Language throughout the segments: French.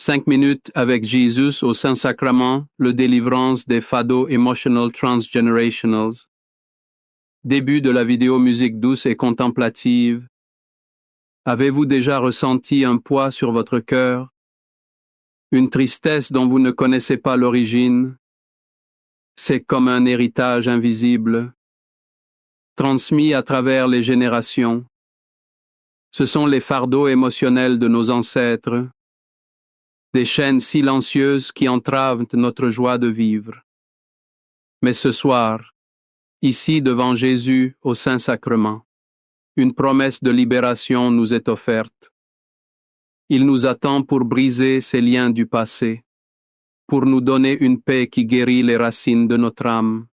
5 minutes avec Jésus au Saint-Sacrement, le délivrance des Fado Emotional Transgenerationals. Début de la vidéo musique douce et contemplative. Avez-vous déjà ressenti un poids sur votre cœur? Une tristesse dont vous ne connaissez pas l'origine? C'est comme un héritage invisible, transmis à travers les générations. Ce sont les fardeaux émotionnels de nos ancêtres, des chaînes silencieuses qui entravent notre joie de vivre. Mais ce soir, ici devant Jésus au Saint-Sacrement, une promesse de libération nous est offerte. Il nous attend pour briser ces liens du passé, pour nous donner une paix qui guérit les racines de notre âme.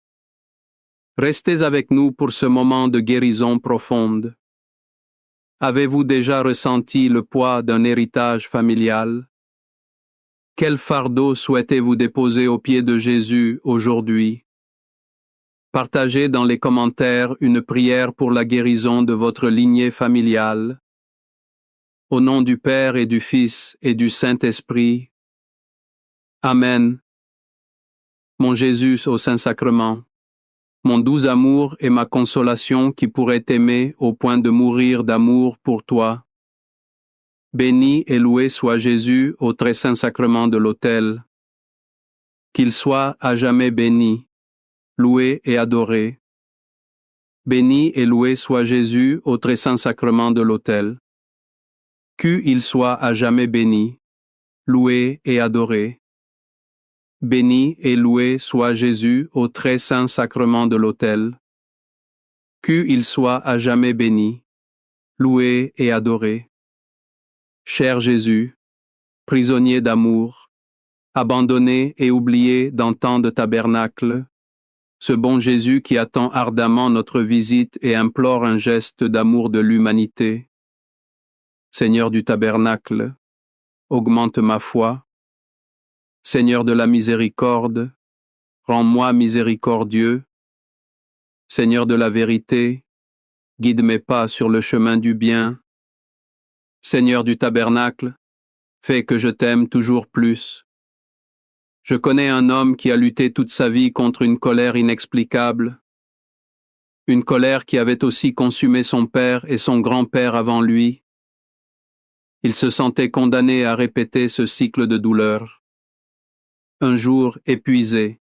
Restez avec nous pour ce moment de guérison profonde. Avez-vous déjà ressenti le poids d'un héritage familial? Quel fardeau souhaitez-vous déposer aux pieds de Jésus aujourd'hui? Partagez dans les commentaires une prière pour la guérison de votre lignée familiale. Au nom du Père et du Fils et du Saint-Esprit. Amen. Mon Jésus au Saint-Sacrement, mon doux amour et ma consolation qui pourrait t'aimer au point de mourir d'amour pour toi. Béni et loué soit Jésus au très saint sacrement de l'autel. Qu'il soit à jamais béni, loué et adoré. Béni et loué soit Jésus au très saint sacrement de l'autel. Qu'il soit à jamais béni, loué et adoré. Béni et loué soit Jésus au très saint sacrement de l'autel. Qu'il soit à jamais béni, loué et adoré. Cher Jésus, prisonnier d'amour, abandonné et oublié dans tant de tabernacles, ce bon Jésus qui attend ardemment notre visite et implore un geste d'amour de l'humanité. Seigneur du tabernacle, augmente ma foi. Seigneur de la miséricorde, rends-moi miséricordieux. Seigneur de la vérité, guide mes pas sur le chemin du bien. Seigneur du tabernacle, fais que je t'aime toujours plus. Je connais un homme qui a lutté toute sa vie contre une colère inexplicable, une colère qui avait aussi consumé son père et son grand-père avant lui. Il se sentait condamné à répéter ce cycle de douleur. Un jour, épuisé,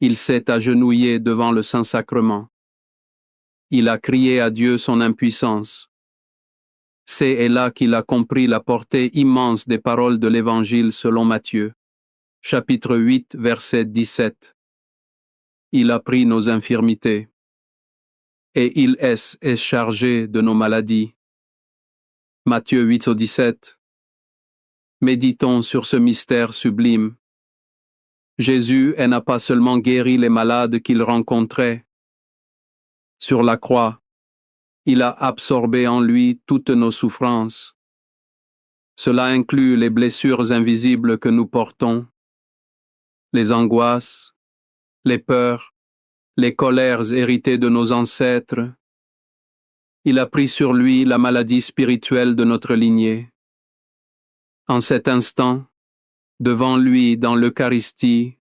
il s'est agenouillé devant le Saint-Sacrement. Il a crié à Dieu son impuissance. C'est et là qu'il a compris la portée immense des paroles de l'Évangile selon Matthieu, chapitre 8, verset 17. Il a pris nos infirmités, et il est chargé de nos maladies. Matthieu 8 au 17. Méditons sur ce mystère sublime. Jésus n'a pas seulement guéri les malades qu'il rencontrait. Sur la croix, il a absorbé en lui toutes nos souffrances. Cela inclut les blessures invisibles que nous portons, les angoisses, les peurs, les colères héritées de nos ancêtres. Il a pris sur lui la maladie spirituelle de notre lignée. En cet instant, devant lui dans l'Eucharistie,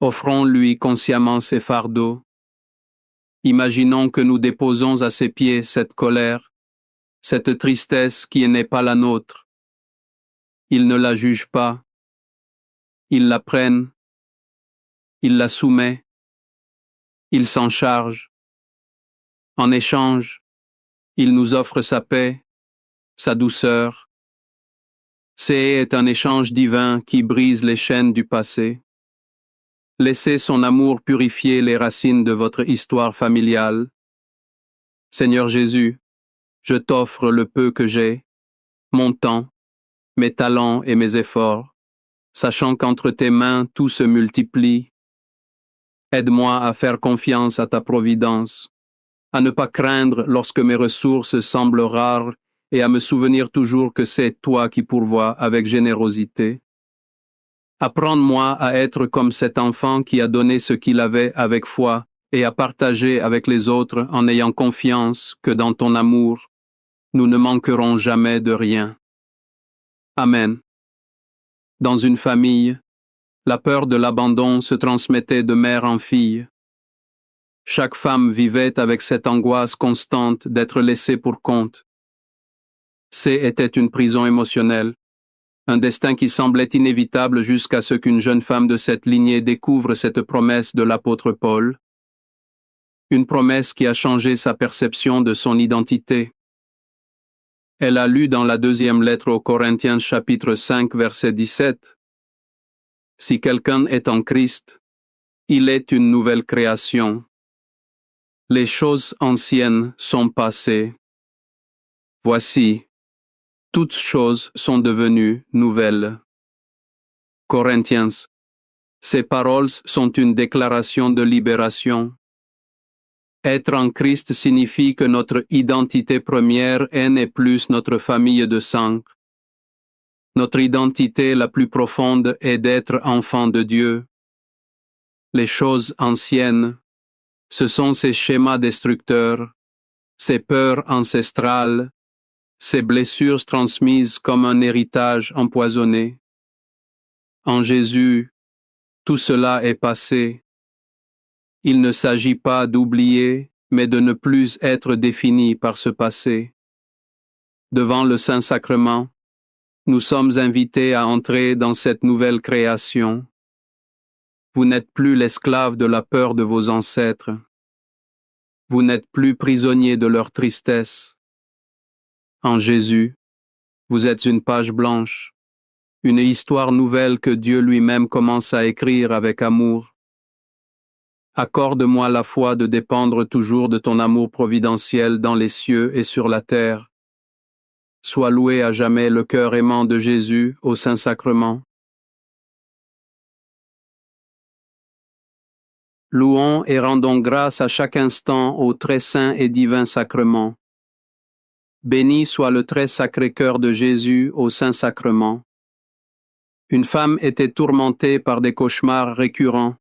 offrons-lui consciemment ses fardeaux. Imaginons que nous déposons à ses pieds cette colère, cette tristesse qui n'est pas la nôtre. Il ne la juge pas. Il la prenne. Il la soumet. Il s'en charge. En échange, il nous offre sa paix, sa douceur. C'est un échange divin qui brise les chaînes du passé. Laissez son amour purifier les racines de votre histoire familiale. Seigneur Jésus, je t'offre le peu que j'ai, mon temps, mes talents et mes efforts, sachant qu'entre tes mains tout se multiplie. Aide-moi à faire confiance à ta providence, à ne pas craindre lorsque mes ressources semblent rares et à me souvenir toujours que c'est toi qui pourvois avec générosité. Apprends-moi à être comme cet enfant qui a donné ce qu'il avait avec foi et à partager avec les autres en ayant confiance que dans ton amour, nous ne manquerons jamais de rien. Amen. Dans une famille, la peur de l'abandon se transmettait de mère en fille. Chaque femme vivait avec cette angoisse constante d'être laissée pour compte. Était une prison émotionnelle, un destin qui semblait inévitable jusqu'à ce qu'une jeune femme de cette lignée découvre cette promesse de l'apôtre Paul, une promesse qui a changé sa perception de son identité. Elle a lu dans la deuxième lettre aux Corinthiens chapitre 5 verset 17. Si quelqu'un est en Christ, il est une nouvelle création. Les choses anciennes sont passées. Voici, toutes choses sont devenues nouvelles. Corinthiens. Ces paroles sont une déclaration de libération. Être en Christ signifie que notre identité première n'est plus notre famille de sang. Notre identité la plus profonde est d'être enfant de Dieu. Les choses anciennes, ce sont ces schémas destructeurs, ces peurs ancestrales, ces blessures transmises comme un héritage empoisonné. En Jésus, tout cela est passé. Il ne s'agit pas d'oublier, mais de ne plus être défini par ce passé. Devant le Saint-Sacrement, nous sommes invités à entrer dans cette nouvelle création. Vous n'êtes plus l'esclave de la peur de vos ancêtres. Vous n'êtes plus prisonnier de leur tristesse. En Jésus, vous êtes une page blanche, une histoire nouvelle que Dieu lui-même commence à écrire avec amour. Accorde-moi la foi de dépendre toujours de ton amour providentiel dans les cieux et sur la terre. Sois loué à jamais le cœur aimant de Jésus au Saint-Sacrement. Louons et rendons grâce à chaque instant au très saint et divin sacrement. Béni soit le très sacré cœur de Jésus au Saint-Sacrement. Une femme était tourmentée par des cauchemars récurrents,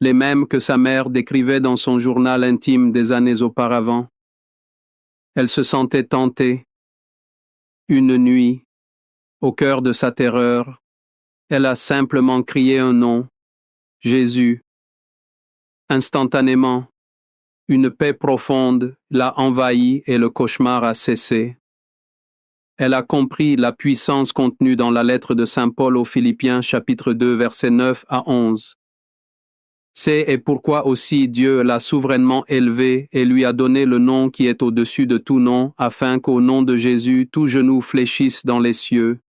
les mêmes que sa mère décrivait dans son journal intime des années auparavant. Elle se sentait tentée. Une nuit, au cœur de sa terreur, elle a simplement crié un nom, Jésus. Instantanément, une paix profonde l'a envahie et le cauchemar a cessé. Elle a compris la puissance contenue dans la lettre de Saint Paul aux Philippiens chapitre 2 versets 9 à 11. C'est et pourquoi aussi Dieu l'a souverainement élevé et lui a donné le nom qui est au-dessus de tout nom, afin qu'au nom de Jésus tout genou fléchisse dans les cieux,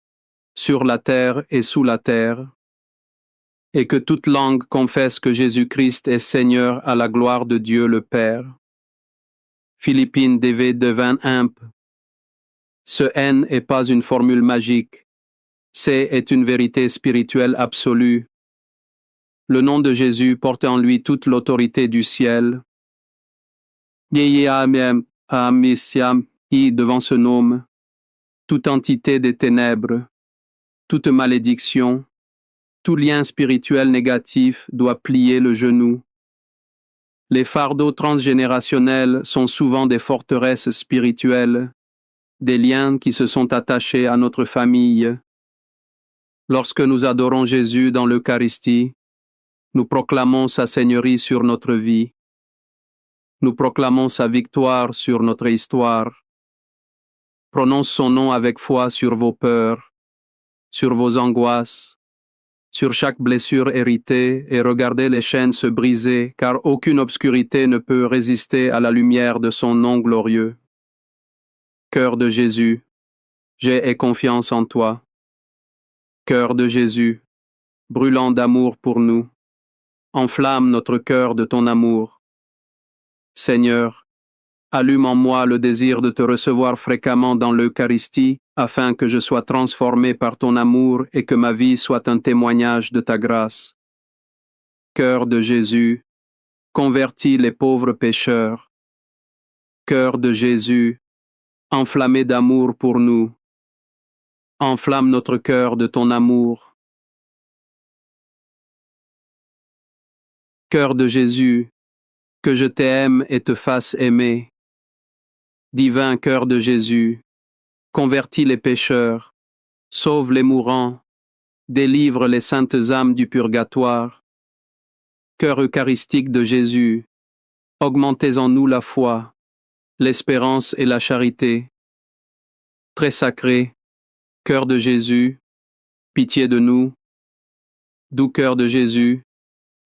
sur la terre et sous la terre, et que toute langue confesse que Jésus-Christ est Seigneur à la gloire de Dieu le Père. Philippines DV devint imp. Ce N n'est pas une formule magique. C'est est une vérité spirituelle absolue. Le nom de Jésus porte en lui toute l'autorité du ciel. Devant ce nom, toute entité des ténèbres, toute malédiction, tout lien spirituel négatif doit plier le genou. Les fardeaux transgénérationnels sont souvent des forteresses spirituelles, des liens qui se sont attachés à notre famille. Lorsque nous adorons Jésus dans l'Eucharistie, nous proclamons sa seigneurie sur notre vie. Nous proclamons sa victoire sur notre histoire. Prononce son nom avec foi sur vos peurs, sur vos angoisses, sur chaque blessure héritée et regardez les chaînes se briser, car aucune obscurité ne peut résister à la lumière de son nom glorieux. Cœur de Jésus, j'ai confiance en toi. Cœur de Jésus, brûlant d'amour pour nous, enflamme notre cœur de ton amour. Seigneur, allume en moi le désir de te recevoir fréquemment dans l'Eucharistie, afin que je sois transformé par ton amour et que ma vie soit un témoignage de ta grâce. Cœur de Jésus, convertis les pauvres pécheurs. Cœur de Jésus, enflammé d'amour pour nous. Enflamme notre cœur de ton amour. Cœur de Jésus, que je t'aime et te fasse aimer. Divin cœur de Jésus, convertis les pécheurs, sauve les mourants, délivre les saintes âmes du purgatoire. Cœur eucharistique de Jésus, augmentez en nous la foi, l'espérance et la charité. Très sacré, cœur de Jésus, pitié de nous. Doux cœur de Jésus,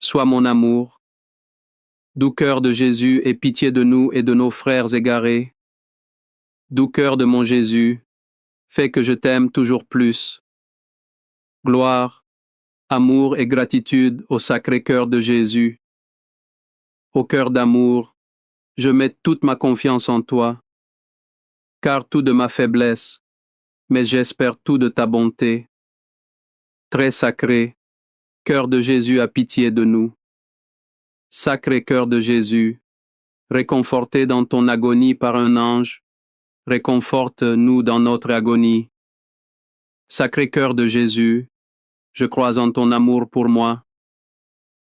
sois mon amour. Doux cœur de Jésus, aie pitié de nous et de nos frères égarés. Doux cœur de mon Jésus, fais que je t'aime toujours plus. Gloire, amour et gratitude au sacré cœur de Jésus. Au cœur d'amour, je mets toute ma confiance en toi, car tout de ma faiblesse, mais j'espère tout de ta bonté. Très sacré, cœur de Jésus, a pitié de nous. Sacré cœur de Jésus, réconforté dans ton agonie par un ange, réconforte-nous dans notre agonie. Sacré cœur de Jésus, je crois en ton amour pour moi.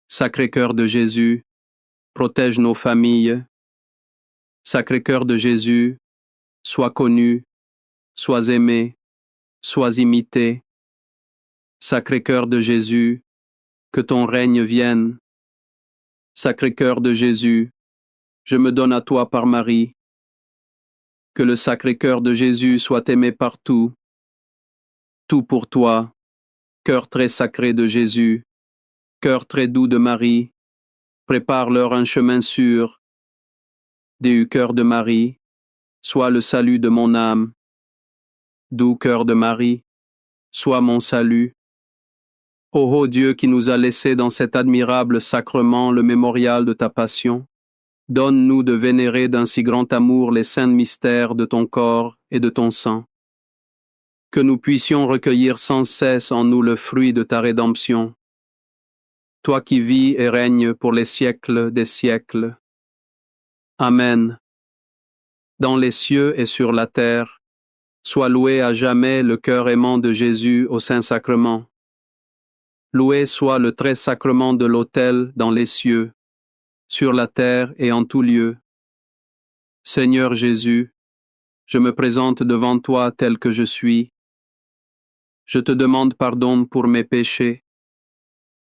Sacré cœur de Jésus, protège nos familles. Sacré cœur de Jésus, sois connu, sois aimé, sois imité. Sacré cœur de Jésus, que ton règne vienne. Sacré cœur de Jésus, je me donne à toi par Marie. Que le sacré cœur de Jésus soit aimé partout. Tout pour toi, cœur très sacré de Jésus, cœur très doux de Marie, prépare-leur un chemin sûr. Doux cœur de Marie, sois le salut de mon âme. Doux cœur de Marie, sois mon salut. Ô haut Dieu qui nous a laissé dans cet admirable sacrement le mémorial de ta passion, donne-nous de vénérer d'un si grand amour les saints mystères de ton corps et de ton sang. Que nous puissions recueillir sans cesse en nous le fruit de ta rédemption. Toi qui vis et règnes pour les siècles des siècles. Amen. Dans les cieux et sur la terre, sois loué à jamais le cœur aimant de Jésus au Saint-Sacrement. Loué soit le très sacrement de l'autel dans les cieux, sur la terre et en tout lieu. Seigneur Jésus, je me présente devant toi tel que je suis. Je te demande pardon pour mes péchés.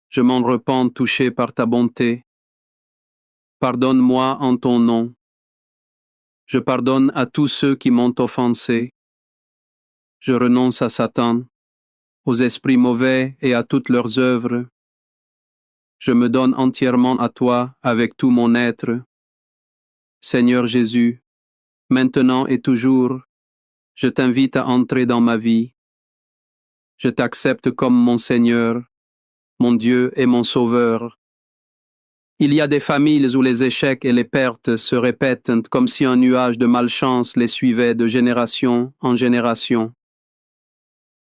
Je m'en repens touché par ta bonté. Pardonne-moi en ton nom. Je pardonne à tous ceux qui m'ont offensé. Je renonce à Satan, aux esprits mauvais et à toutes leurs œuvres. Je me donne entièrement à toi avec tout mon être. Seigneur Jésus, maintenant et toujours, je t'invite à entrer dans ma vie. Je t'accepte comme mon Seigneur, mon Dieu et mon Sauveur. Il y a des familles où les échecs et les pertes se répètent comme si un nuage de malchance les suivait de génération en génération.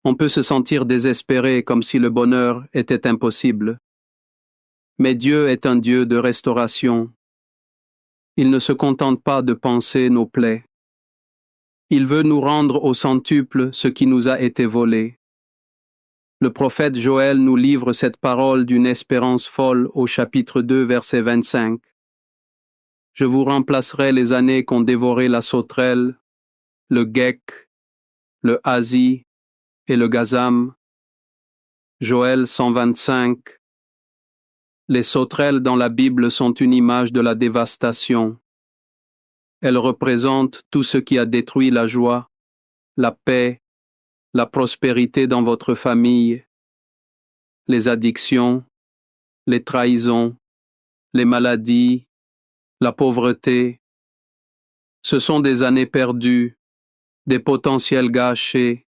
On peut se sentir désespéré comme si le bonheur était impossible. Mais Dieu est un Dieu de restauration. Il ne se contente pas de panser nos plaies. Il veut nous rendre au centuple ce qui nous a été volé. Le prophète Joël nous livre cette parole d'une espérance folle au chapitre 2, verset 25. Je vous remplacerai les années qu'ont dévoré la sauterelle, le guec, le hasi et le gazam. Joël 125. Les sauterelles dans la Bible sont une image de la dévastation. Elles représentent tout ce qui a détruit la joie, la paix, la prospérité dans votre famille, les addictions, les trahisons, les maladies, la pauvreté. Ce sont des années perdues, des potentiels gâchés.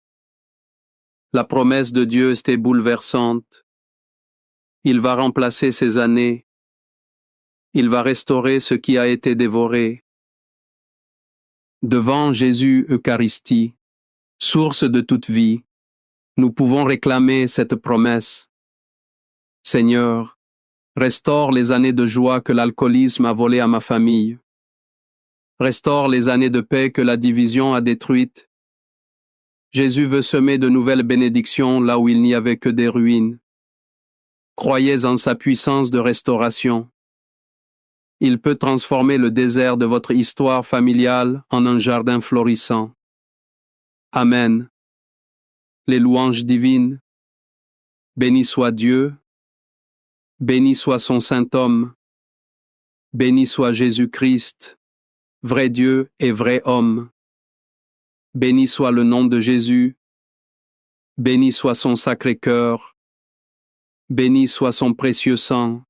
La promesse de Dieu est bouleversante. Il va remplacer ces années. Il va restaurer ce qui a été dévoré. Devant Jésus Eucharistie, source de toute vie, nous pouvons réclamer cette promesse. Seigneur, restaure les années de joie que l'alcoolisme a volées à ma famille. Restaure les années de paix que la division a détruites. Jésus veut semer de nouvelles bénédictions là où il n'y avait que des ruines. Croyez en sa puissance de restauration. Il peut transformer le désert de votre histoire familiale en un jardin florissant. Amen. Les louanges divines. Béni soit Dieu, béni soit son saint homme, béni soit Jésus-Christ, vrai Dieu et vrai homme. Béni soit le nom de Jésus, béni soit son sacré cœur, béni soit son précieux sang,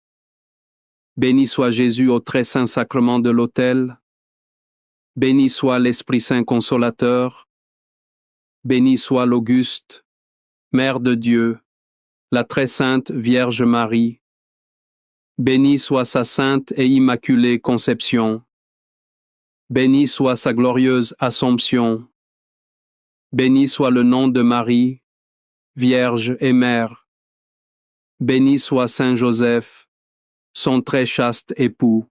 béni soit Jésus au très saint sacrement de l'autel, béni soit l'Esprit Saint consolateur, béni soit l'Auguste, Mère de Dieu, la très sainte Vierge Marie, béni soit sa sainte et immaculée conception, béni soit sa glorieuse Assomption, béni soit le nom de Marie, Vierge et Mère, béni soit Saint Joseph, son très chaste époux,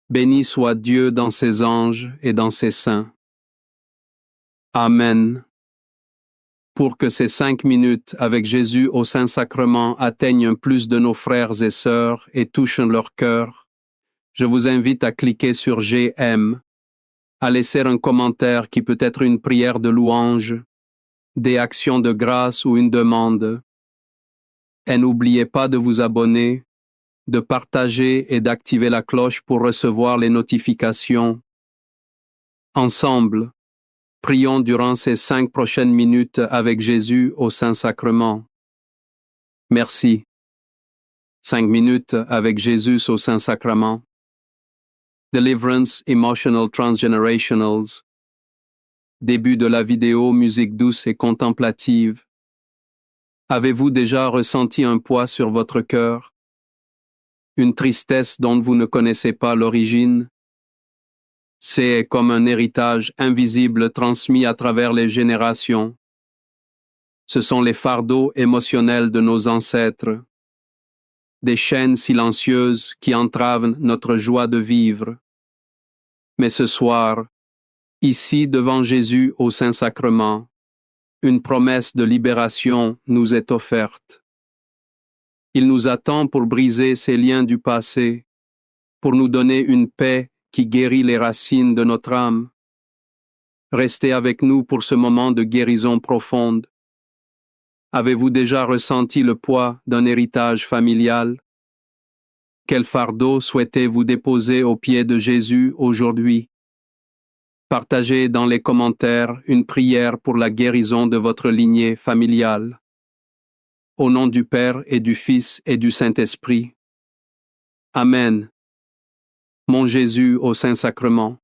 béni soit Dieu dans ses anges et dans ses saints. Amen. Pour que ces 5 minutes avec Jésus au Saint-Sacrement atteignent plus de nos frères et sœurs et touchent leur cœur, je vous invite à cliquer sur j'aime, à laisser un commentaire qui peut être une prière de louange, des actions de grâce ou une demande. Et n'oubliez pas de vous abonner, de partager et d'activer la cloche pour recevoir les notifications. Ensemble, prions durant ces 5 prochaines minutes avec Jésus au Saint-Sacrement. Merci. 5 minutes avec Jésus au Saint-Sacrement. Deliverance Emotional Transgenerationals. Début de la vidéo musique douce et contemplative. Avez-vous déjà ressenti un poids sur votre cœur? Une tristesse dont vous ne connaissez pas l'origine? C'est comme un héritage invisible transmis à travers les générations. Ce sont les fardeaux émotionnels de nos ancêtres, des chaînes silencieuses qui entravent notre joie de vivre. Mais ce soir, ici devant Jésus au Saint-Sacrement, une promesse de libération nous est offerte. Il nous attend pour briser ces liens du passé, pour nous donner une paix qui guérit les racines de notre âme. Restez avec nous pour ce moment de guérison profonde. Avez-vous déjà ressenti le poids d'un héritage familial? Quel fardeau souhaitez-vous déposer aux pieds de Jésus aujourd'hui? Partagez dans les commentaires une prière pour la guérison de votre lignée familiale. Au nom du Père et du Fils et du Saint-Esprit. Amen. Mon Jésus au Saint-Sacrement,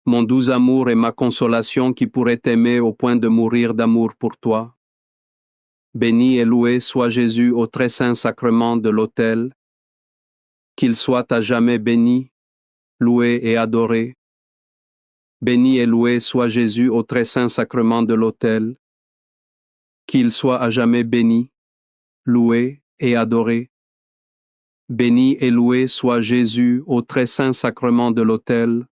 mon doux amour et ma consolation qui pourrait t'aimer au point de mourir d'amour pour toi. Béni et loué soit Jésus au très saint sacrement de l'autel. Qu'il soit à jamais béni, loué et adoré. Béni et loué soit Jésus au très saint sacrement de l'autel. Qu'il soit à jamais béni, loué et adoré. Béni et loué soit Jésus au très saint sacrement de l'autel.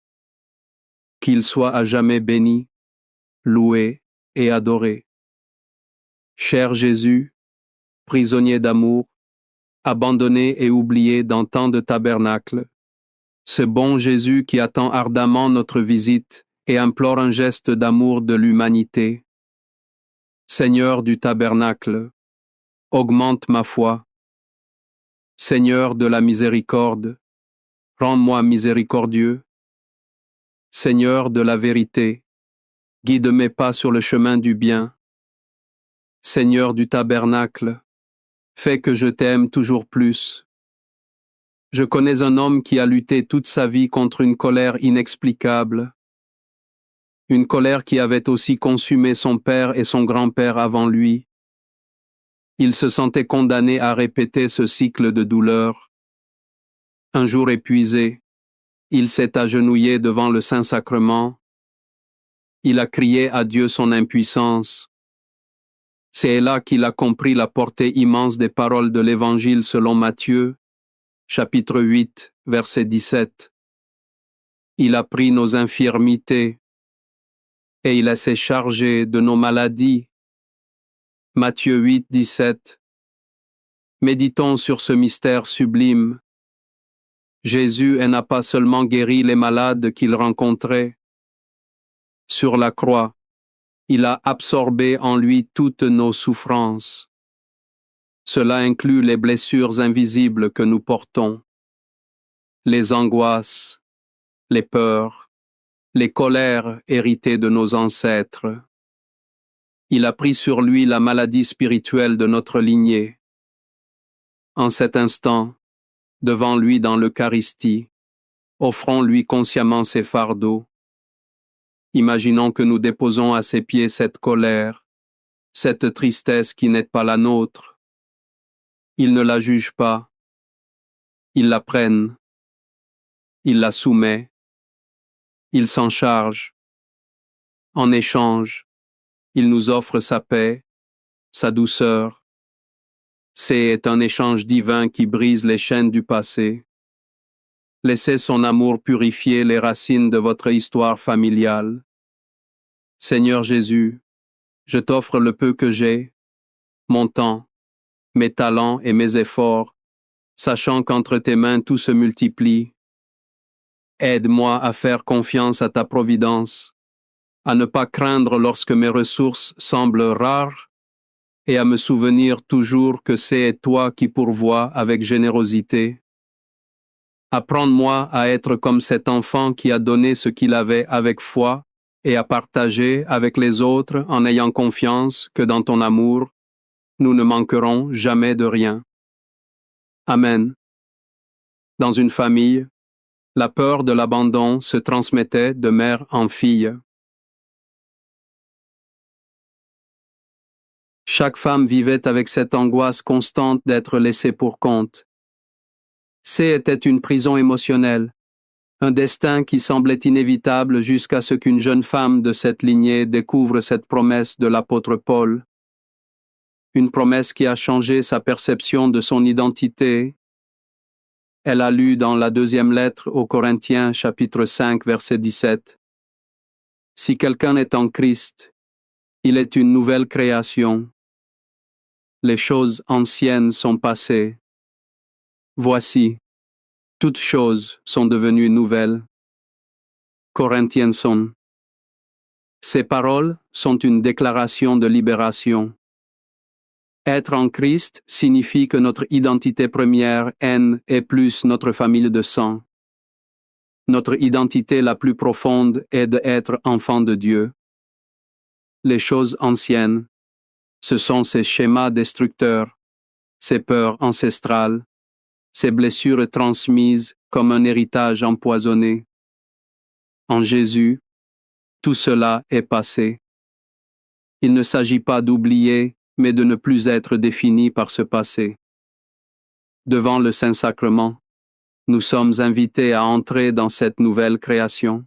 Qu'il soit à jamais béni, loué et adoré. Cher Jésus, prisonnier d'amour, abandonné et oublié dans tant de tabernacles, ce bon Jésus qui attend ardemment notre visite et implore un geste d'amour de l'humanité. Seigneur du tabernacle, augmente ma foi. Seigneur de la miséricorde, rends-moi miséricordieux. Seigneur de la vérité, guide mes pas sur le chemin du bien. Seigneur du tabernacle, fais que je t'aime toujours plus. Je connais un homme qui a lutté toute sa vie contre une colère inexplicable, une colère qui avait aussi consumé son père et son grand-père avant lui. Il se sentait condamné à répéter ce cycle de douleur. Un jour épuisé, il s'est agenouillé devant le Saint-Sacrement. Il a crié à Dieu son impuissance. C'est là qu'il a compris la portée immense des paroles de l'Évangile selon Matthieu, chapitre 8, verset 17. Il a pris nos infirmités et il s'est chargé de nos maladies. Matthieu 8, 17. Méditons sur ce mystère sublime. Jésus n'a pas seulement guéri les malades qu'il rencontrait. Sur la croix, il a absorbé en lui toutes nos souffrances. Cela inclut les blessures invisibles que nous portons, les angoisses, les peurs, les colères héritées de nos ancêtres. Il a pris sur lui la maladie spirituelle de notre lignée. En cet instant, devant lui dans l'Eucharistie, offrons-lui consciemment ses fardeaux. Imaginons que nous déposons à ses pieds cette colère, cette tristesse qui n'est pas la nôtre. Il ne la juge pas. Il la prenne. Il la soumet. Il s'en charge. En échange, il nous offre sa paix, sa douceur. C'est un échange divin qui brise les chaînes du passé. Laissez son amour purifier les racines de votre histoire familiale. Seigneur Jésus, je t'offre le peu que j'ai, mon temps, mes talents et mes efforts, sachant qu'entre tes mains tout se multiplie. Aide-moi à faire confiance à ta providence, à ne pas craindre lorsque mes ressources semblent rares et à me souvenir toujours que c'est toi qui pourvois avec générosité. Apprends-moi à être comme cet enfant qui a donné ce qu'il avait avec foi et à partager avec les autres en ayant confiance que dans ton amour, nous ne manquerons jamais de rien. Amen. Dans une famille, la peur de l'abandon se transmettait de mère en fille. Chaque femme vivait avec cette angoisse constante d'être laissée pour compte. Était une prison émotionnelle, un destin qui semblait inévitable jusqu'à ce qu'une jeune femme de cette lignée découvre cette promesse de l'apôtre Paul. Une promesse qui a changé sa perception de son identité. Elle a lu dans la deuxième lettre aux Corinthiens, chapitre 5, verset 17. Si quelqu'un est en Christ, il est une nouvelle création. Les choses anciennes sont passées. Voici, toutes choses sont devenues nouvelles. Corinthienson. Ces paroles sont une déclaration de libération. Être en Christ signifie que notre identité première est plus notre famille de sang. Notre identité la plus profonde est d'être enfant de Dieu. Les choses anciennes, ce sont ces schémas destructeurs, ces peurs ancestrales, ces blessures transmises comme un héritage empoisonné. En Jésus, tout cela est passé. Il ne s'agit pas d'oublier, mais de ne plus être défini par ce passé. Devant le Saint-Sacrement, nous sommes invités à entrer dans cette nouvelle création.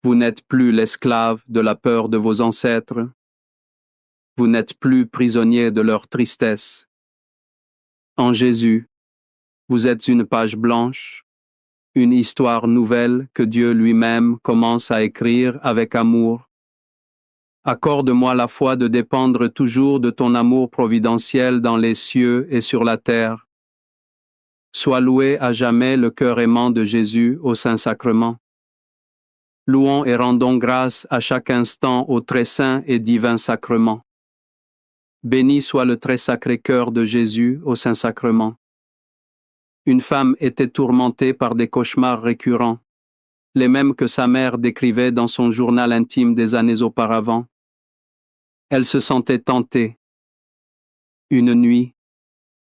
Vous n'êtes plus l'esclave de la peur de vos ancêtres. Vous n'êtes plus prisonnier de leur tristesse. En Jésus, vous êtes une page blanche, une histoire nouvelle que Dieu lui-même commence à écrire avec amour. Accorde-moi la foi de dépendre toujours de ton amour providentiel dans les cieux et sur la terre. Sois loué à jamais le cœur aimant de Jésus au Saint-Sacrement. Louons et rendons grâce à chaque instant au très saint et divin sacrement. Béni soit le très sacré cœur de Jésus au Saint-Sacrement. Une femme était tourmentée par des cauchemars récurrents, les mêmes que sa mère décrivait dans son journal intime des années auparavant. Elle se sentait tentée. Une nuit,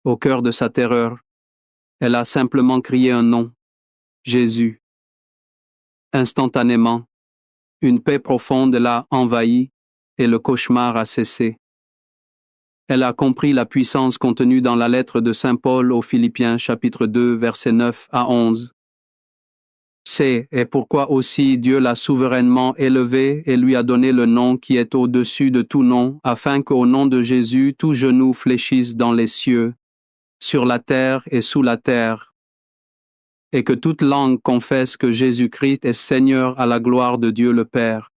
au cœur de sa terreur, elle a simplement crié un nom, Jésus. Instantanément, une paix profonde l'a envahie et le cauchemar a cessé. Elle a compris la puissance contenue dans la lettre de Saint Paul aux Philippiens chapitre 2 versets 9 à 11. C'est et pourquoi aussi Dieu l'a souverainement élevé et lui a donné le nom qui est au-dessus de tout nom, afin qu'au nom de Jésus tout genou fléchisse dans les cieux, sur la terre et sous la terre, et que toute langue confesse que Jésus-Christ est Seigneur à la gloire de Dieu le Père.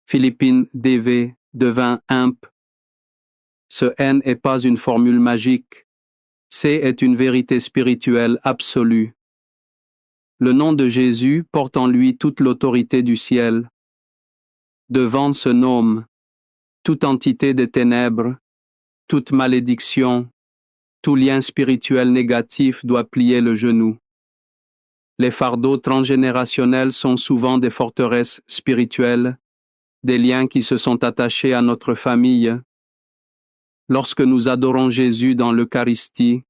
Philippines DV devint imp. Ce N n'est pas une formule magique, est une vérité spirituelle absolue. Le nom de Jésus porte en lui toute l'autorité du ciel. Devant ce nom, toute entité des ténèbres, Toute malédiction, tout lien spirituel négatif doit plier le genou. Les fardeaux transgénérationnels sont souvent des forteresses spirituelles, des liens qui se sont attachés à notre famille. Lorsque nous adorons Jésus dans l'Eucharistie,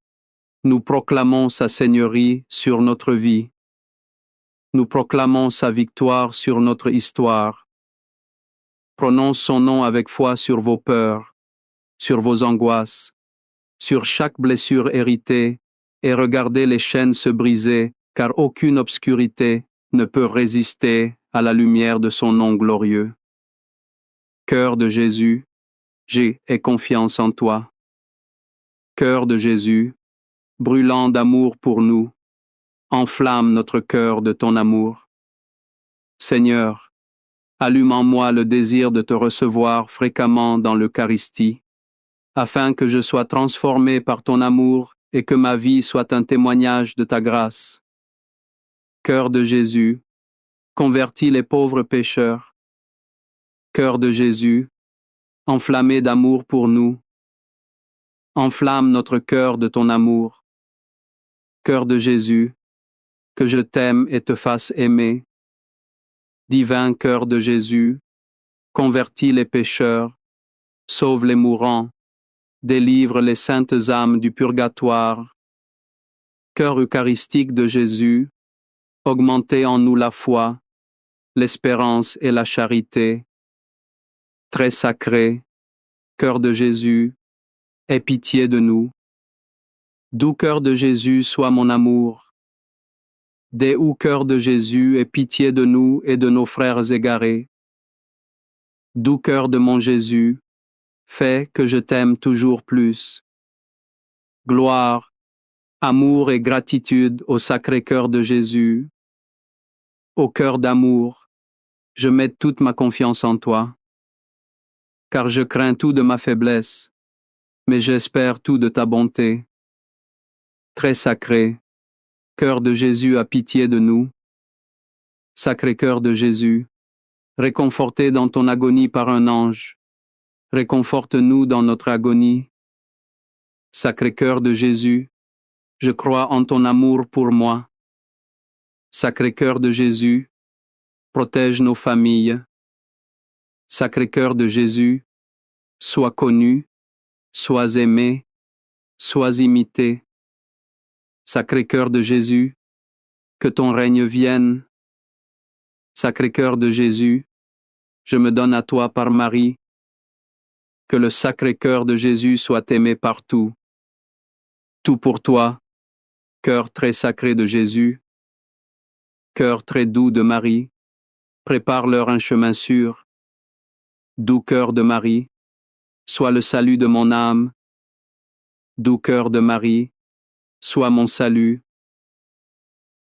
nous proclamons sa Seigneurie sur notre vie. Nous proclamons sa victoire sur notre histoire. Prononce son nom avec foi sur vos peurs, sur vos angoisses, sur chaque blessure héritée, et regardez les chaînes se briser, car aucune obscurité ne peut résister à la lumière de son nom glorieux. Cœur de Jésus, j'ai confiance en toi. Cœur de Jésus, brûlant d'amour pour nous, enflamme notre cœur de ton amour. Seigneur, allume en moi le désir de te recevoir fréquemment dans l'Eucharistie, afin que je sois transformé par ton amour et que ma vie soit un témoignage de ta grâce. Cœur de Jésus, convertis les pauvres pécheurs. Cœur de Jésus, enflammé d'amour pour nous, enflamme notre cœur de ton amour. Cœur de Jésus, que je t'aime et te fasse aimer. Divin cœur de Jésus, convertis les pécheurs, sauve les mourants, délivre les saintes âmes du purgatoire. Cœur eucharistique de Jésus, augmentez en nous la foi, l'espérance et la charité. Très sacré, cœur de Jésus, aie pitié de nous. Doux cœur de Jésus, sois mon amour. Doux cœur de Jésus, aie pitié de nous et de nos frères égarés. Doux cœur de mon Jésus, fais que je t'aime toujours plus. Gloire, amour et gratitude au sacré cœur de Jésus. Ô cœur d'amour, je mets toute ma confiance en toi, car je crains tout de ma faiblesse, mais j'espère tout de ta bonté. Très sacré, cœur de Jésus, a pitié de nous. Sacré cœur de Jésus, réconforté dans ton agonie par un ange, réconforte-nous dans notre agonie. Sacré cœur de Jésus, je crois en ton amour pour moi. Sacré cœur de Jésus, protège nos familles. Sacré cœur de Jésus, sois connu, sois aimé, sois imité. Sacré cœur de Jésus, que ton règne vienne. Sacré cœur de Jésus, je me donne à toi par Marie. Que le sacré cœur de Jésus soit aimé partout. Tout pour toi, cœur très sacré de Jésus, cœur très doux de Marie, prépare-leur un chemin sûr. Doux cœur de Marie, sois le salut de mon âme. Doux cœur de Marie, sois mon salut.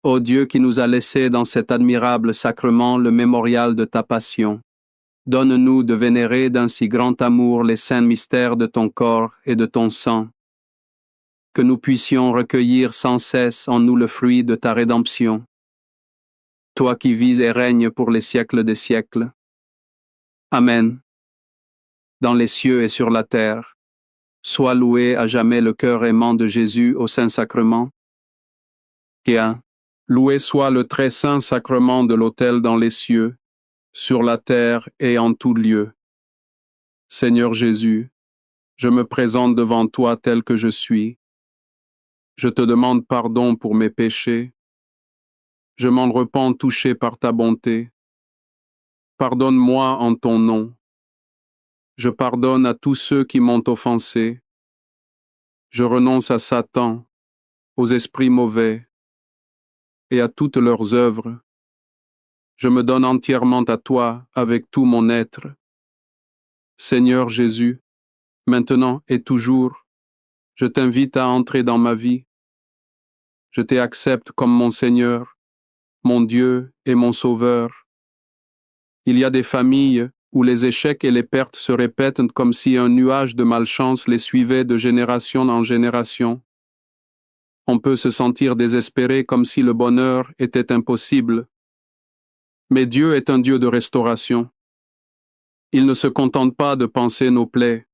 Ô Dieu qui nous a laissé dans cet admirable sacrement le mémorial de ta passion, donne-nous de vénérer d'un si grand amour les saints mystères de ton corps et de ton sang, que nous puissions recueillir sans cesse en nous le fruit de ta rédemption. Toi qui vis et règnes pour les siècles des siècles. Amen. Dans les cieux et sur la terre, sois loué à jamais le cœur aimant de Jésus au Saint-Sacrement. Loué soit le très saint sacrement de l'autel dans les cieux, sur la terre et en tout lieu. Seigneur Jésus, je me présente devant toi tel que je suis. Je te demande pardon pour mes péchés. Je m'en repens touché par ta bonté. Pardonne-moi en ton nom. Je pardonne à tous ceux qui m'ont offensé. Je renonce à Satan, aux esprits mauvais et à toutes leurs œuvres. Je me donne entièrement à toi avec tout mon être. Seigneur Jésus, maintenant et toujours, je t'invite à entrer dans ma vie. Je t'accepte comme mon Seigneur, mon Dieu et mon Sauveur. Il y a des familles où les échecs et les pertes se répètent comme si un nuage de malchance les suivait de génération en génération. On peut se sentir désespéré comme si le bonheur était impossible. Mais Dieu est un Dieu de restauration. Il ne se contente pas de panser nos plaies.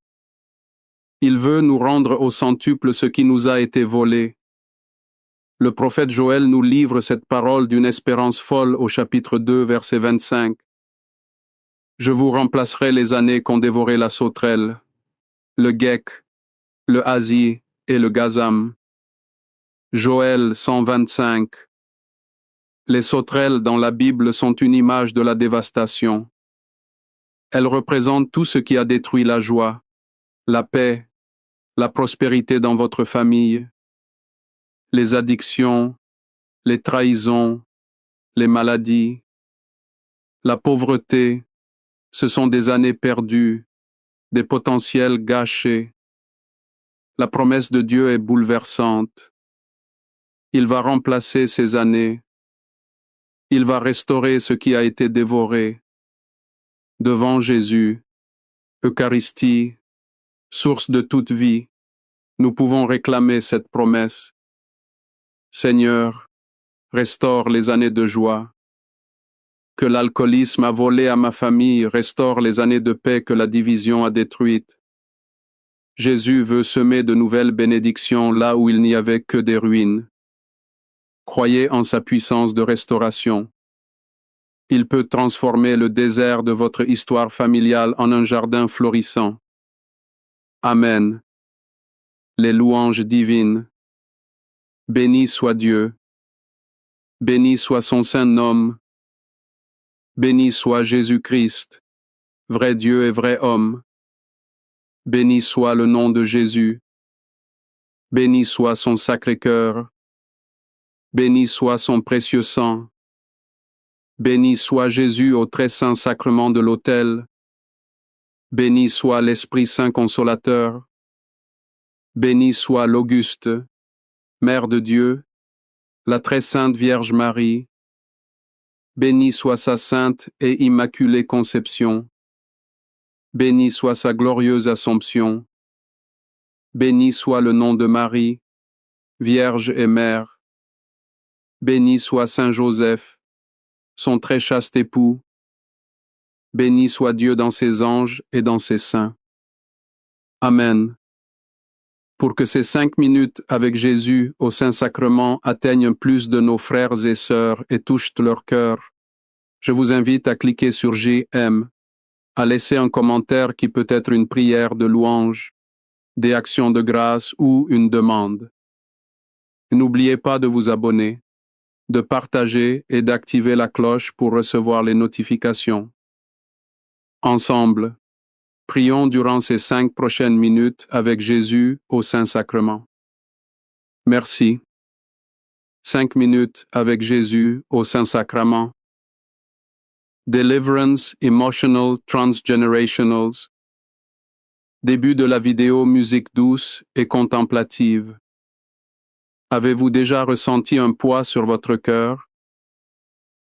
Il veut nous rendre au centuple ce qui nous a été volé. Le prophète Joël nous livre cette parole d'une espérance folle au chapitre 2, verset 25. Je vous remplacerai les années qu'ont dévoré la sauterelle, le guec, le hasi et le gazam. Joël 125. Les sauterelles dans la Bible sont une image de la dévastation. Elles représentent tout ce qui a détruit la joie, la paix, la prospérité dans votre famille, les addictions, les trahisons, les maladies, la pauvreté. Ce sont des années perdues, des potentiels gâchés. La promesse de Dieu est bouleversante. Il va remplacer ces années. Il va restaurer ce qui a été dévoré. Devant Jésus, Eucharistie, source de toute vie, nous pouvons réclamer cette promesse. Seigneur, restaure les années de joie. Que l'alcoolisme a volé à ma famille restaure les années de paix que la division a détruites. Jésus veut semer de nouvelles bénédictions là où il n'y avait que des ruines. Croyez en sa puissance de restauration. Il peut transformer le désert de votre histoire familiale en un jardin florissant. Amen. Les louanges divines. Béni soit Dieu. Béni soit son saint nom. Béni soit Jésus-Christ, vrai Dieu et vrai homme. Béni soit le nom de Jésus. Béni soit son sacré-cœur. Béni soit son précieux sang. Béni soit Jésus au très saint sacrement de l'autel. Béni soit l'Esprit Saint Consolateur. Béni soit l'Auguste, Mère de Dieu, la très sainte Vierge Marie. Béni soit sa sainte et immaculée conception. Béni soit sa glorieuse Assomption. Béni soit le nom de Marie, Vierge et Mère. Béni soit Saint Joseph, son très chaste époux. Béni soit Dieu dans ses anges et dans ses saints. Amen. Pour que ces 5 minutes avec Jésus au Saint-Sacrement atteignent plus de nos frères et sœurs et touchent leur cœur, je vous invite à cliquer sur j'aime, à laisser un commentaire qui peut être une prière de louange, des actions de grâce ou une demande. N'oubliez pas de vous abonner, de partager et d'activer la cloche pour recevoir les notifications. Ensemble, prions durant ces 5 prochaines minutes avec Jésus au Saint-Sacrement. Merci. 5 minutes avec Jésus au Saint-Sacrement. Deliverance Emotional Transgenerationals. Début de la vidéo musique douce et contemplative. Avez-vous déjà ressenti un poids sur votre cœur?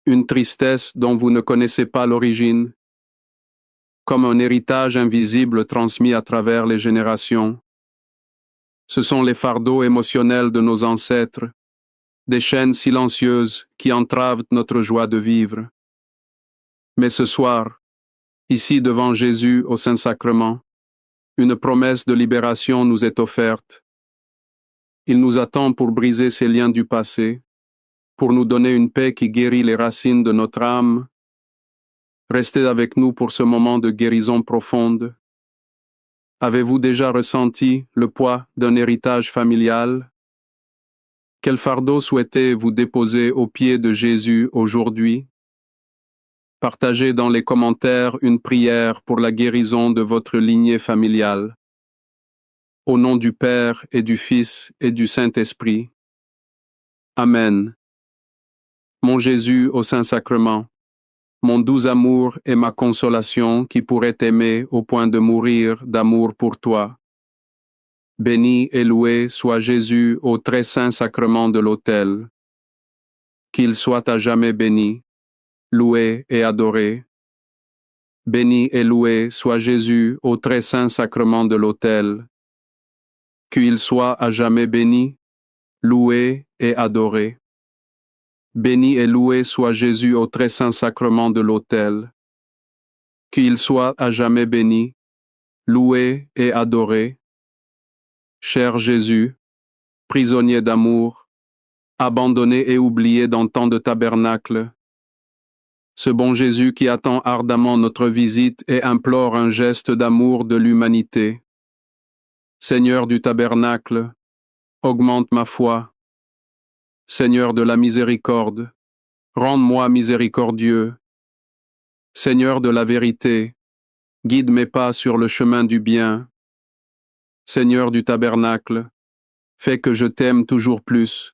Une tristesse dont vous ne connaissez pas l'origine? Comme un héritage invisible transmis à travers les générations. Ce sont les fardeaux émotionnels de nos ancêtres, des chaînes silencieuses qui entravent notre joie de vivre. Mais ce soir, ici devant Jésus au Saint-Sacrement, une promesse de libération nous est offerte. Il nous attend pour briser ces liens du passé, pour nous donner une paix qui guérit les racines de notre âme. Restez avec nous pour ce moment de guérison profonde. Avez-vous déjà ressenti le poids d'un héritage familial? Quel fardeau souhaitez-vous déposer aux pieds de Jésus aujourd'hui? Partagez dans les commentaires une prière pour la guérison de votre lignée familiale. Au nom du Père et du Fils et du Saint-Esprit. Amen. Mon Jésus au Saint-Sacrement, mon doux amour et ma consolation qui pourrait t'aimer au point de mourir d'amour pour toi. Béni et loué soit Jésus au très saint sacrement de l'autel. Qu'il soit à jamais béni, loué et adoré. Béni et loué soit Jésus au très saint sacrement de l'autel. Qu'il soit à jamais béni, loué et adoré. Béni et loué soit Jésus au très saint sacrement de l'autel. Qu'il soit à jamais béni, loué et adoré. Cher Jésus, prisonnier d'amour, abandonné et oublié dans tant de tabernacles, ce bon Jésus qui attend ardemment notre visite et implore un geste d'amour de l'humanité. Seigneur du tabernacle, augmente ma foi. Seigneur de la miséricorde, rende-moi miséricordieux. Seigneur de la vérité, guide mes pas sur le chemin du bien. Seigneur du tabernacle, fais que je t'aime toujours plus.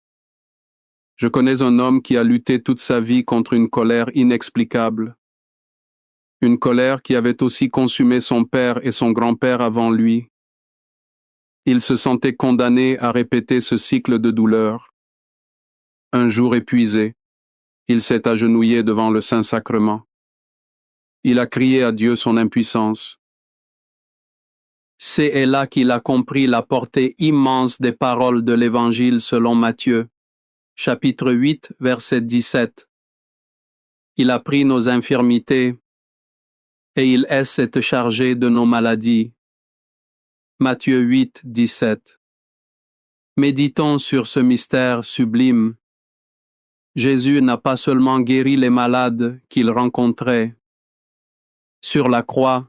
Je connais un homme qui a lutté toute sa vie contre une colère inexplicable. Une colère qui avait aussi consumé son père et son grand-père avant lui. Il se sentait condamné à répéter ce cycle de douleur. Un jour épuisé, il s'est agenouillé devant le Saint-Sacrement. Il a crié à Dieu son impuissance. C'est là qu'il a compris la portée immense des paroles de l'Évangile selon Matthieu, chapitre 8, verset 17. Il a pris nos infirmités et il s'est chargé de nos maladies. Matthieu 8, 17. Méditons sur ce mystère sublime. Jésus n'a pas seulement guéri les malades qu'il rencontrait. Sur la croix,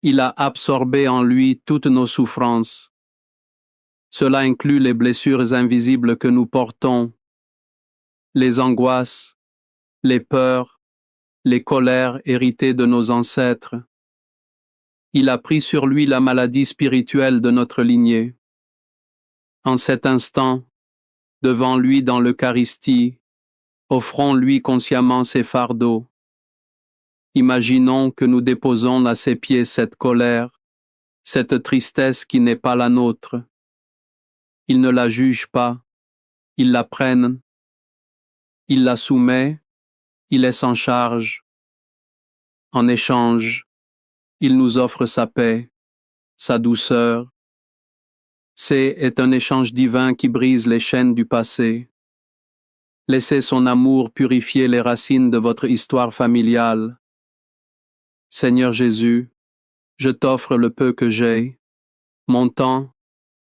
il a absorbé en lui toutes nos souffrances. Cela inclut les blessures invisibles que nous portons, les angoisses, les peurs, les colères héritées de nos ancêtres. Il a pris sur lui la maladie spirituelle de notre lignée. En cet instant, devant lui dans l'Eucharistie, offrons-lui consciemment ses fardeaux. Imaginons que nous déposons à ses pieds cette colère, cette tristesse qui n'est pas la nôtre. Il ne la juge pas, il la prenne, il la soumet, il est sans charge. En échange, il nous offre sa paix, sa douceur. C'est un échange divin qui brise les chaînes du passé. Laissez son amour purifier les racines de votre histoire familiale. Seigneur Jésus, je t'offre le peu que j'ai, mon temps,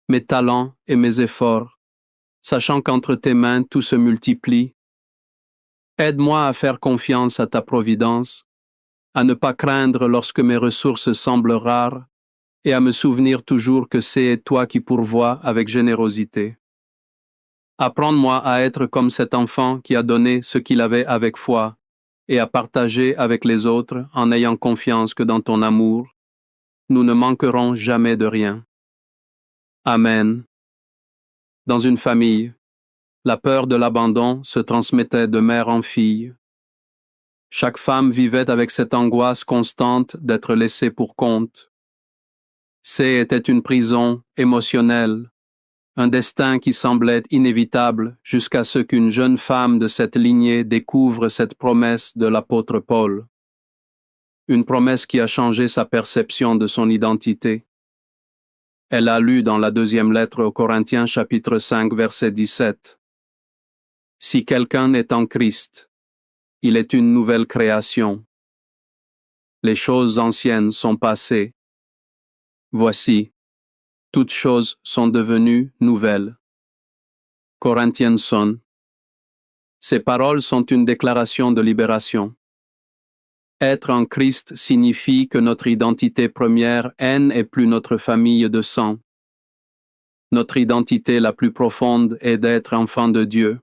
mes talents et mes efforts, sachant qu'entre tes mains tout se multiplie. Aide-moi à faire confiance à ta providence, à ne pas craindre lorsque mes ressources semblent rares, et à me souvenir toujours que c'est toi qui pourvois avec générosité. Apprends-moi à être comme cet enfant qui a donné ce qu'il avait avec foi, et à partager avec les autres en ayant confiance que dans ton amour, nous ne manquerons jamais de rien. Amen. Dans une famille, la peur de l'abandon se transmettait de mère en fille. Chaque femme vivait avec cette angoisse constante d'être laissée pour compte. Était une prison émotionnelle, un destin qui semblait inévitable jusqu'à ce qu'une jeune femme de cette lignée découvre cette promesse de l'apôtre Paul. Une promesse qui a changé sa perception de son identité. Elle a lu dans la deuxième lettre aux Corinthiens chapitre 5 verset 17. Si quelqu'un est en Christ, il est une nouvelle création. Les choses anciennes sont passées. Voici, toutes choses sont devenues nouvelles. Corinthienson. Ces paroles sont une déclaration de libération. Être en Christ signifie que notre identité première n'est plus notre famille de sang. Notre identité la plus profonde est d'être enfant de Dieu.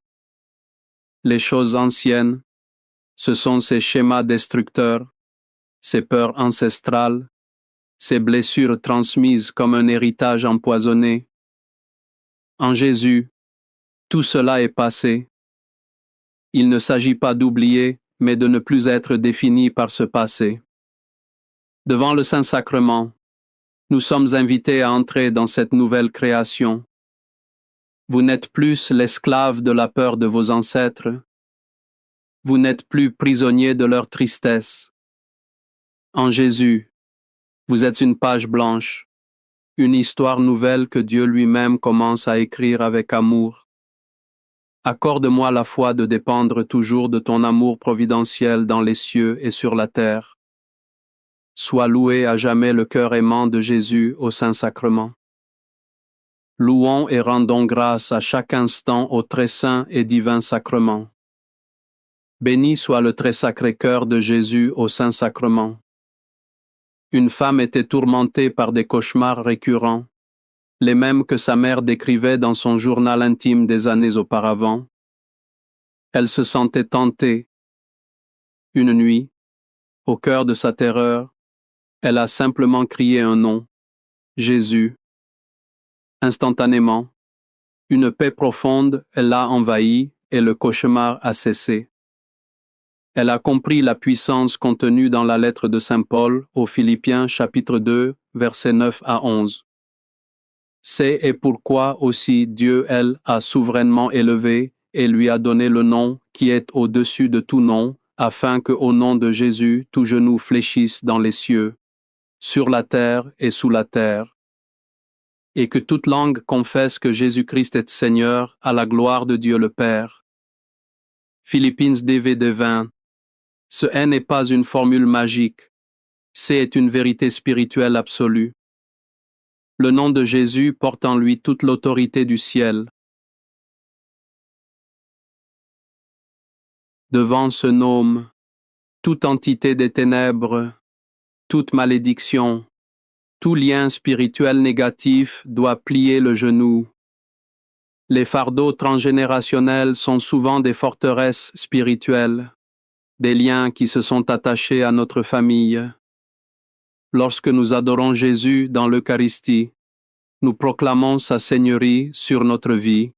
Les choses anciennes, ce sont ces schémas destructeurs, ces peurs ancestrales, ces blessures transmises comme un héritage empoisonné. En Jésus, tout cela est passé. Il ne s'agit pas d'oublier, mais de ne plus être défini par ce passé. Devant le Saint-Sacrement, nous sommes invités à entrer dans cette nouvelle création. Vous n'êtes plus l'esclave de la peur de vos ancêtres. Vous n'êtes plus prisonnier de leur tristesse. En Jésus, vous êtes une page blanche, une histoire nouvelle que Dieu lui-même commence à écrire avec amour. Accorde-moi la foi de dépendre toujours de ton amour providentiel dans les cieux et sur la terre. Sois loué à jamais le cœur aimant de Jésus au Saint-Sacrement. Louons et rendons grâce à chaque instant au très saint et divin sacrement. Béni soit le très sacré cœur de Jésus au Saint-Sacrement. Une femme était tourmentée par des cauchemars récurrents, les mêmes que sa mère décrivait dans son journal intime des années auparavant. Elle se sentait tentée. Une nuit, au cœur de sa terreur, elle a simplement crié un nom, Jésus. Instantanément, une paix profonde l'a envahie et le cauchemar a cessé. Elle a compris la puissance contenue dans la lettre de Saint Paul aux Philippiens chapitre 2, versets 9 à 11. C'est et pourquoi aussi Dieu, elle, a souverainement élevé et lui a donné le nom qui est au-dessus de tout nom, afin que au nom de Jésus tout genou fléchisse dans les cieux, sur la terre et sous la terre, et que toute langue confesse que Jésus-Christ est Seigneur à la gloire de Dieu le Père. Philippiens 2:20. Ce n'est pas une formule magique, c'est une vérité spirituelle absolue. Le nom de Jésus porte en lui toute l'autorité du ciel. Devant ce nom, toute entité des ténèbres, toute malédiction, tout lien spirituel négatif doit plier le genou. Les fardeaux transgénérationnels sont souvent des forteresses spirituelles, des liens qui se sont attachés à notre famille. Lorsque nous adorons Jésus dans l'Eucharistie, nous proclamons sa seigneurie sur notre vie.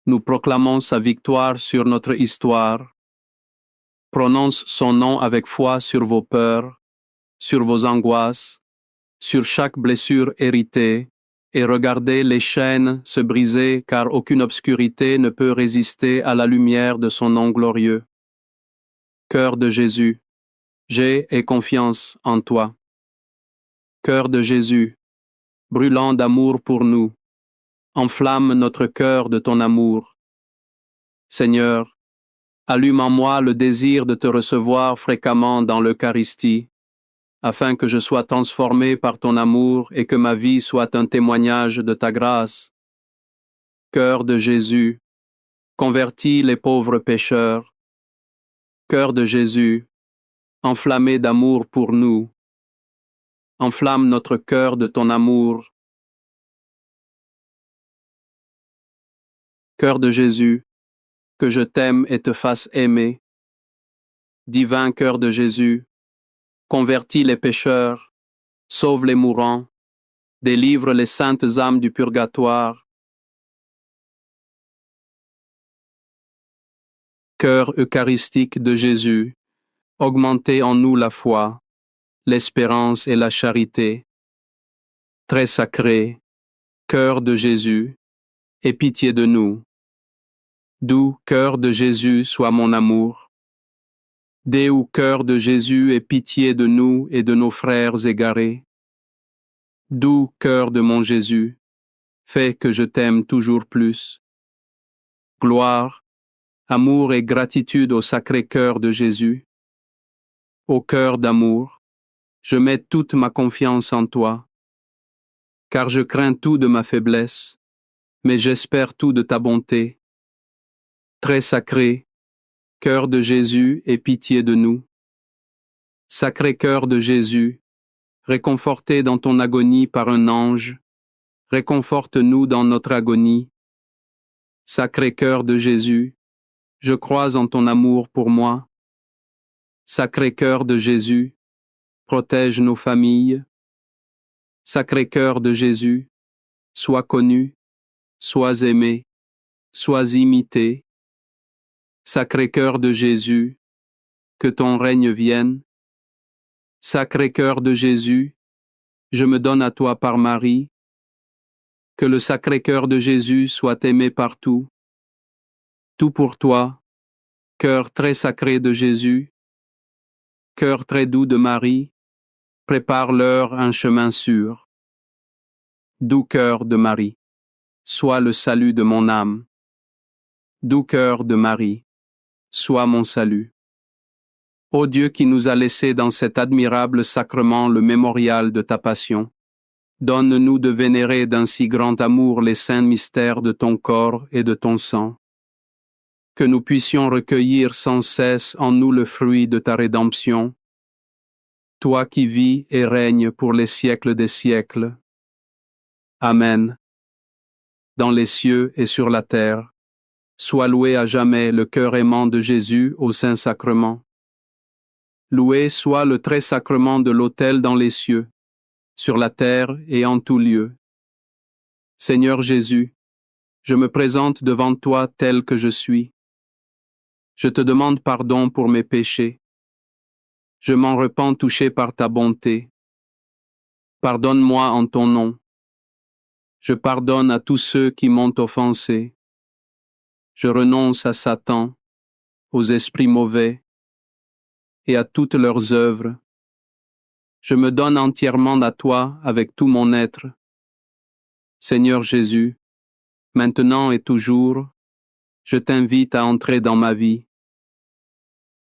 Nous proclamons sa victoire sur notre histoire. Prononce son nom avec foi sur vos peurs, sur vos angoisses, sur chaque blessure héritée, et regardez les chaînes se briser car aucune obscurité ne peut résister à la lumière de son nom glorieux. Cœur de Jésus, j'ai et confiance en toi. Cœur de Jésus, brûlant d'amour pour nous, enflamme notre cœur de ton amour. Seigneur, allume en moi le désir de te recevoir fréquemment dans l'Eucharistie, afin que je sois transformé par ton amour et que ma vie soit un témoignage de ta grâce. Cœur de Jésus, convertis les pauvres pécheurs. Cœur de Jésus, enflammé d'amour pour nous, enflamme notre cœur de ton amour. Cœur de Jésus, que je t'aime et te fasse aimer. Divin cœur de Jésus, convertis les pécheurs, sauve les mourants, délivre les saintes âmes du purgatoire. Cœur eucharistique de Jésus, augmentez en nous la foi, l'espérance et la charité. Très sacré, cœur de Jésus, aie pitié de nous. Doux cœur de Jésus, sois mon amour. Déu cœur de Jésus, aie pitié de nous et de nos frères égarés. Doux cœur de mon Jésus, fais que je t'aime toujours plus. Gloire, amour et gratitude au sacré cœur de Jésus. Ô cœur d'amour, je mets toute ma confiance en toi, car je crains tout de ma faiblesse, mais j'espère tout de ta bonté. Très sacré, cœur de Jésus, aie pitié de nous. Sacré cœur de Jésus, réconforté dans ton agonie par un ange, réconforte-nous dans notre agonie. Sacré cœur de Jésus, je crois en ton amour pour moi. Sacré cœur de Jésus, protège nos familles. Sacré cœur de Jésus, sois connu, sois aimé, sois imité. Sacré cœur de Jésus, que ton règne vienne. Sacré cœur de Jésus, je me donne à toi par Marie. Que le sacré cœur de Jésus soit aimé partout. Tout pour toi, cœur très sacré de Jésus, cœur très doux de Marie, prépare-leur un chemin sûr. Doux cœur de Marie, sois le salut de mon âme. Doux cœur de Marie, sois mon salut. Ô Dieu qui nous a laissé dans cet admirable sacrement le mémorial de ta passion, Donne-nous de vénérer d'un si grand amour les saints mystères de ton corps et de ton sang, que nous puissions recueillir sans cesse en nous le fruit de ta rédemption, toi qui vis et règnes pour les siècles des siècles. Amen. Dans les cieux et sur la terre, sois loué à jamais le cœur aimant de Jésus au Saint-Sacrement. Loué soit le très sacrement de l'autel dans les cieux, sur la terre et en tout lieu. Seigneur Jésus, je me présente devant toi tel que je suis. Je te demande pardon pour mes péchés. Je m'en repens touché par ta bonté. Pardonne-moi en ton nom. Je pardonne à tous ceux qui m'ont offensé. Je renonce à Satan, aux esprits mauvais et à toutes leurs œuvres. Je me donne entièrement à toi avec tout mon être. Seigneur Jésus, maintenant et toujours, je t'invite à entrer dans ma vie.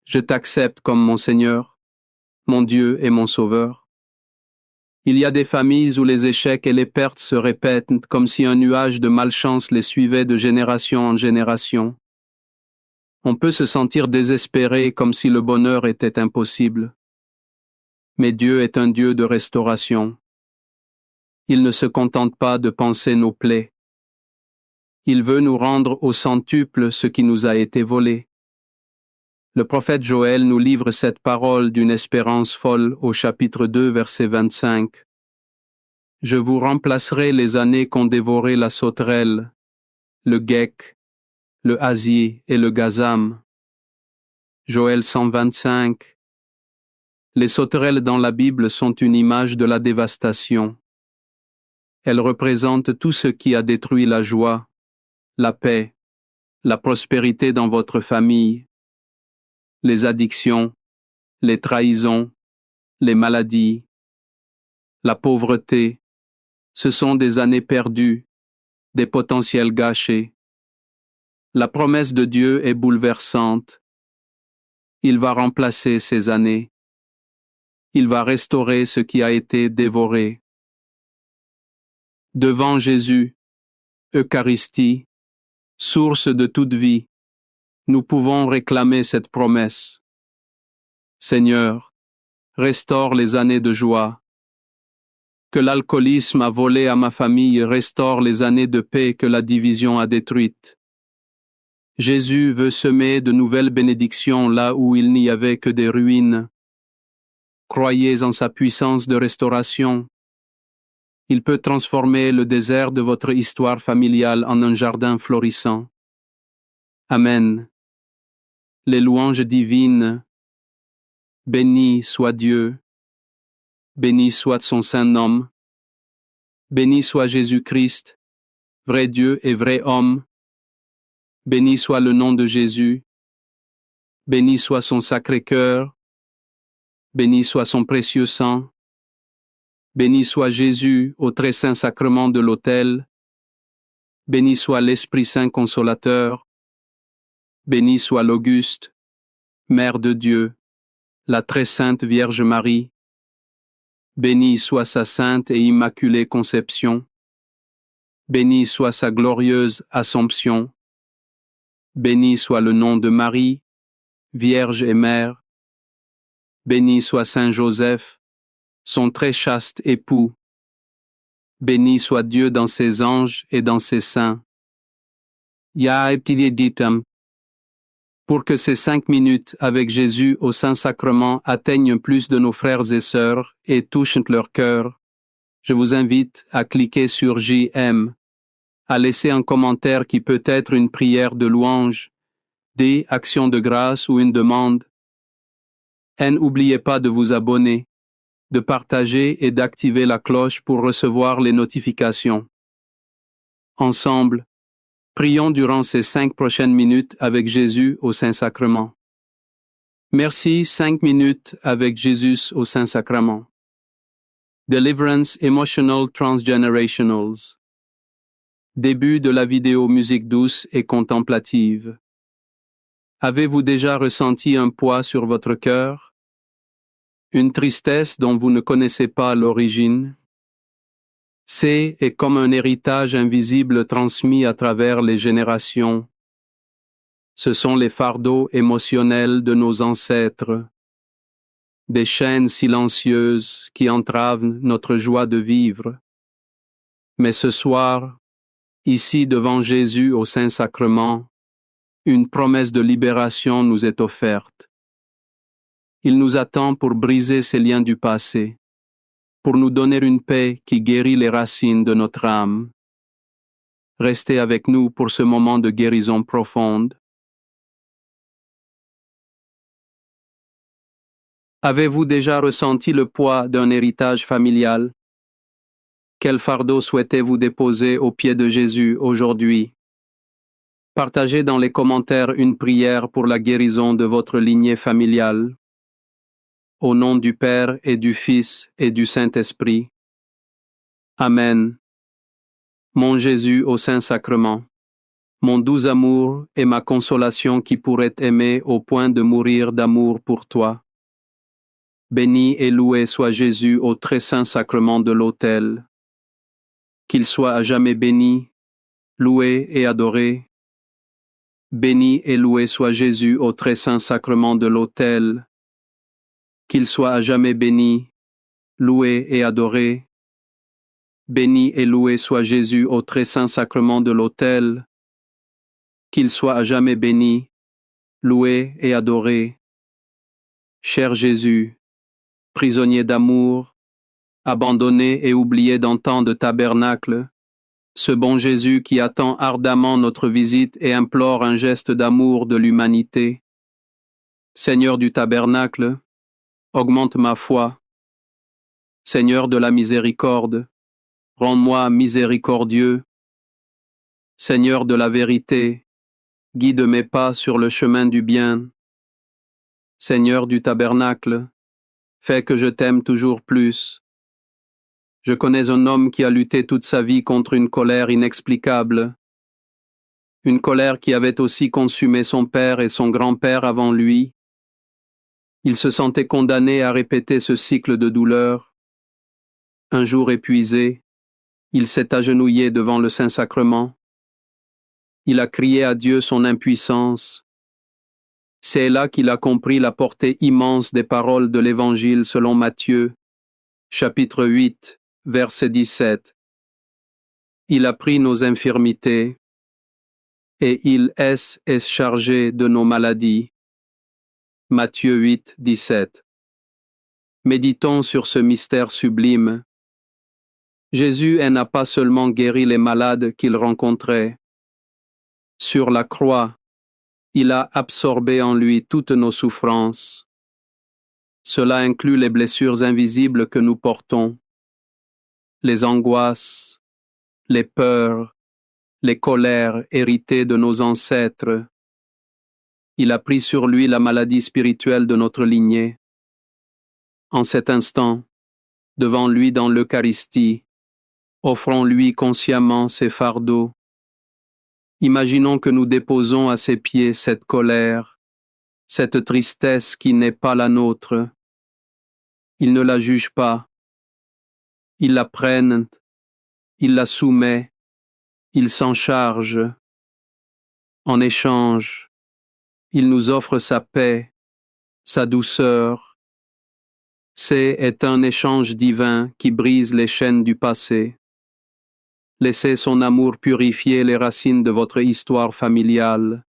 Je t'accepte comme mon Seigneur, mon Dieu et mon Sauveur. Il y a des familles où les échecs et les pertes se répètent comme si un nuage de malchance les suivait de génération en génération. On peut se sentir désespéré comme si le bonheur était impossible. Mais Dieu est un Dieu de restauration. Il ne se contente pas de panser nos plaies. Il veut nous rendre au centuple ce qui nous a été volé. Le prophète Joël nous livre cette parole d'une espérance folle au chapitre 2, verset 25. Je vous remplacerai les années qu'ont dévoré la sauterelle, le guec, le hasier et le gazam. Joël 125. Les sauterelles dans la Bible sont une image de la dévastation. Elles représentent tout ce qui a détruit la joie, la paix, la prospérité dans votre famille, les addictions, les trahisons, les maladies, la pauvreté. Ce sont des années perdues, des potentiels gâchés. La promesse de Dieu est bouleversante. Il va remplacer ces années. Il va restaurer ce qui a été dévoré. Devant Jésus, Eucharistie, source de toute vie, nous pouvons réclamer cette promesse. Seigneur, restaure les années de joie. Que l'alcoolisme a volé à ma famille restaure les années de paix que la division a détruites. Jésus veut semer de nouvelles bénédictions là où il n'y avait que des ruines. Croyez en sa puissance de restauration. Il peut transformer le désert de votre histoire familiale en un jardin florissant. Amen. Les louanges divines. Béni soit Dieu. Béni soit son saint nom. Béni soit Jésus-Christ, vrai Dieu et vrai homme. Béni soit le nom de Jésus. Béni soit son sacré cœur. Béni soit son précieux sang. Béni soit Jésus au très saint sacrement de l'autel. Béni soit l'Esprit Saint consolateur. Béni soit l'Auguste, Mère de Dieu, la très sainte Vierge Marie. Béni soit sa sainte et immaculée conception. Béni soit sa glorieuse Assomption. Béni soit le nom de Marie, Vierge et Mère. Béni soit Saint Joseph, son très chaste époux. Béni soit Dieu dans ses anges et dans ses saints. Pour que ces 5 minutes avec Jésus au Saint-Sacrement atteignent plus de nos frères et sœurs et touchent leur cœur, je vous invite à cliquer sur JM, à laisser un commentaire qui peut être une prière de louange, des actions de grâce ou une demande. Et n'oubliez pas de vous abonner, de partager et d'activer la cloche pour recevoir les notifications. Ensemble, prions durant ces 5 prochaines minutes avec Jésus au Saint-Sacrement. Merci 5 minutes avec Jésus au Saint-Sacrement. Deliverance Emotional Transgenerationals. Début de la vidéo musique douce et contemplative. Avez-vous déjà ressenti un poids sur votre cœur? Une tristesse dont vous ne connaissez pas l'origine? C'est comme un héritage invisible transmis à travers les générations. Ce sont les fardeaux émotionnels de nos ancêtres, des chaînes silencieuses qui entravent notre joie de vivre. Mais ce soir, ici devant Jésus au Saint-Sacrement, une promesse de libération nous est offerte. Il nous attend pour briser ces liens du passé, pour nous donner une paix qui guérit les racines de notre âme. Restez avec nous pour ce moment de guérison profonde. Avez-vous déjà ressenti le poids d'un héritage familial? Quel fardeau souhaitez-vous déposer aux pieds de Jésus aujourd'hui? Partagez dans les commentaires une prière pour la guérison de votre lignée familiale. Au nom du Père et du Fils et du Saint-Esprit. Amen. Mon Jésus au Saint-Sacrement, mon doux amour et ma consolation qui pourrait t'aimer au point de mourir d'amour pour toi. Béni et loué soit Jésus au très saint sacrement de l'autel. Qu'il soit à jamais béni, loué et adoré. Béni et loué soit Jésus au très saint sacrement de l'autel. Qu'il soit à jamais béni, loué et adoré. Béni et loué soit Jésus au très saint sacrement de l'autel. Qu'il soit à jamais béni, loué et adoré. Cher Jésus, prisonnier d'amour, abandonné et oublié dans tant de tabernacles, ce bon Jésus qui attend ardemment notre visite et implore un geste d'amour de l'humanité. Seigneur du tabernacle, augmente ma foi. Seigneur de la miséricorde, rends-moi miséricordieux. Seigneur de la vérité, guide mes pas sur le chemin du bien. Seigneur du tabernacle, fais que je t'aime toujours plus. Je connais un homme qui a lutté toute sa vie contre une colère inexplicable, une colère qui avait aussi consumé son père et son grand-père avant lui. Il se sentait condamné à répéter ce cycle de douleur. Un jour épuisé, il s'est agenouillé devant le Saint-Sacrement. Il a crié à Dieu son impuissance. C'est là qu'il a compris la portée immense des paroles de l'Évangile selon Matthieu, chapitre 8, verset 17. Il a pris nos infirmités, et il est chargé de nos maladies. Matthieu 8, 17. Méditons sur ce mystère sublime. Jésus n'a pas seulement guéri les malades qu'il rencontrait. Sur la croix, il a absorbé en lui toutes nos souffrances. Cela inclut les blessures invisibles que nous portons, les angoisses, les peurs, les colères héritées de nos ancêtres. Il a pris sur lui la maladie spirituelle de notre lignée. En cet instant, devant lui dans l'Eucharistie, offrons-lui consciemment ses fardeaux. Imaginons que nous déposons à ses pieds cette colère, cette tristesse qui n'est pas la nôtre. Il ne la juge pas. Il la prenne, il la soumet, il s'en charge. En échange, il nous offre sa paix, sa douceur. C'est un échange divin qui brise les chaînes du passé. Laissez son amour purifier les racines de votre histoire familiale.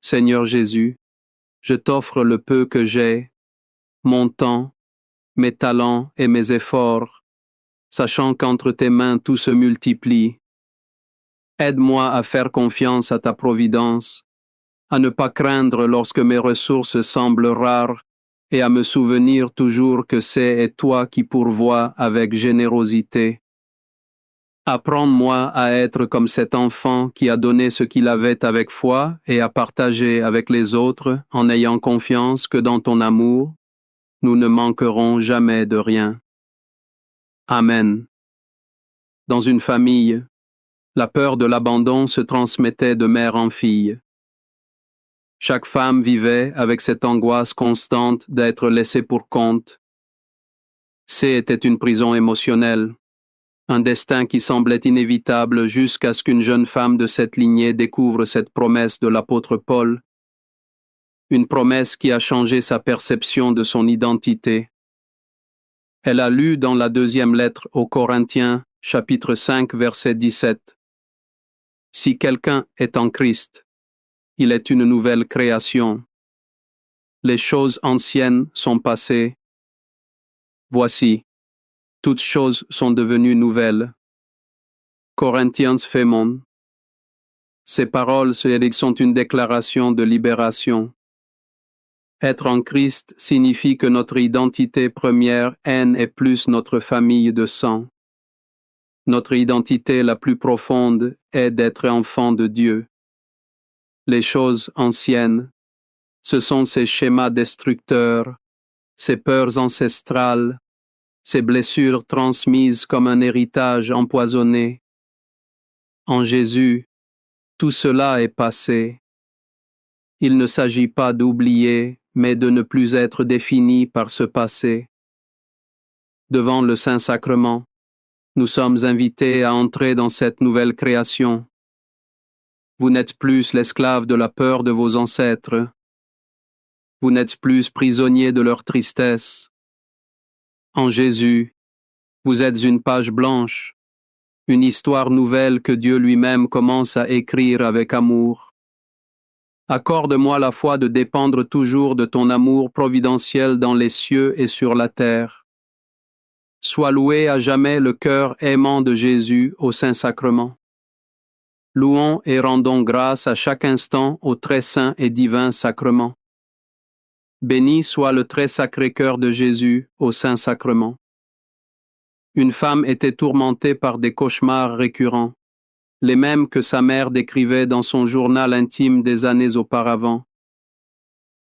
Seigneur Jésus, je t'offre le peu que j'ai, mon temps, mes talents et mes efforts, sachant qu'entre tes mains tout se multiplie. Aide-moi à faire confiance à ta providence, à ne pas craindre lorsque mes ressources semblent rares et à me souvenir toujours que c'est toi qui pourvois avec générosité. Apprends-moi à être comme cet enfant qui a donné ce qu'il avait avec foi et à partager avec les autres en ayant confiance que dans ton amour, nous ne manquerons jamais de rien. Amen. Dans une famille, la peur de l'abandon se transmettait de mère en fille. Chaque femme vivait avec cette angoisse constante d'être laissée pour compte. C'était une prison émotionnelle. Un destin qui semblait inévitable jusqu'à ce qu'une jeune femme de cette lignée découvre cette promesse de l'apôtre Paul, une promesse qui a changé sa perception de son identité. Elle a lu dans la deuxième lettre aux Corinthiens, chapitre 5, verset 17. Si quelqu'un est en Christ, il est une nouvelle création. Les choses anciennes sont passées. Voici, toutes choses sont devenues nouvelles. Corinthiens Phémon. Ces paroles sont une déclaration de libération. Être en Christ signifie que notre identité première est plus notre famille de sang. Notre identité la plus profonde est d'être enfant de Dieu. Les choses anciennes, ce sont ces schémas destructeurs, ces peurs ancestrales, ces blessures transmises comme un héritage empoisonné. En Jésus, tout cela est passé. Il ne s'agit pas d'oublier, mais de ne plus être défini par ce passé. Devant le Saint-Sacrement, nous sommes invités à entrer dans cette nouvelle création. Vous n'êtes plus l'esclave de la peur de vos ancêtres. Vous n'êtes plus prisonnier de leur tristesse. En Jésus, vous êtes une page blanche, une histoire nouvelle que Dieu lui-même commence à écrire avec amour. Accorde-moi la foi de dépendre toujours de ton amour providentiel dans les cieux et sur la terre. Sois loué à jamais le cœur aimant de Jésus au Saint-Sacrement. Louons et rendons grâce à chaque instant au très saint et divin sacrement. Béni soit le très sacré cœur de Jésus au Saint-Sacrement. Une femme était tourmentée par des cauchemars récurrents, les mêmes que sa mère décrivait dans son journal intime des années auparavant.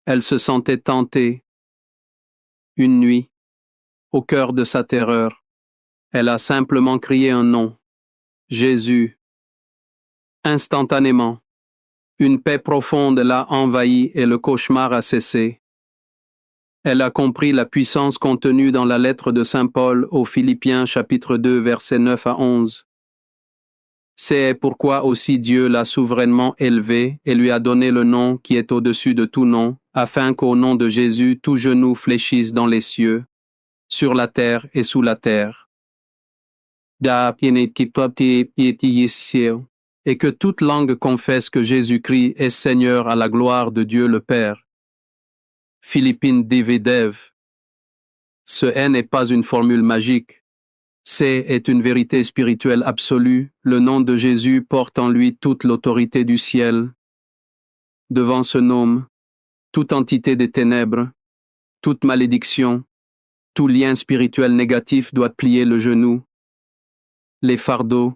Elle se sentait tentée. Une nuit, au cœur de sa terreur, elle a simplement crié un nom, Jésus. Instantanément, une paix profonde l'a envahie et le cauchemar a cessé. Elle a compris la puissance contenue dans la lettre de Saint Paul aux Philippiens chapitre 2 versets 9 à 11. C'est pourquoi aussi Dieu l'a souverainement élevé et lui a donné le nom qui est au-dessus de tout nom, afin qu'au nom de Jésus tout genou fléchisse dans les cieux, sur la terre et sous la terre. Et que toute langue confesse que Jésus-Christ est Seigneur à la gloire de Dieu le Père. Philippines Dividev. Ce n'est pas une formule magique. C'est est une vérité spirituelle absolue. Le nom de Jésus porte en lui toute l'autorité du ciel. Devant ce nom, toute entité des ténèbres, toute malédiction, tout lien spirituel négatif doit plier le genou. Les fardeaux,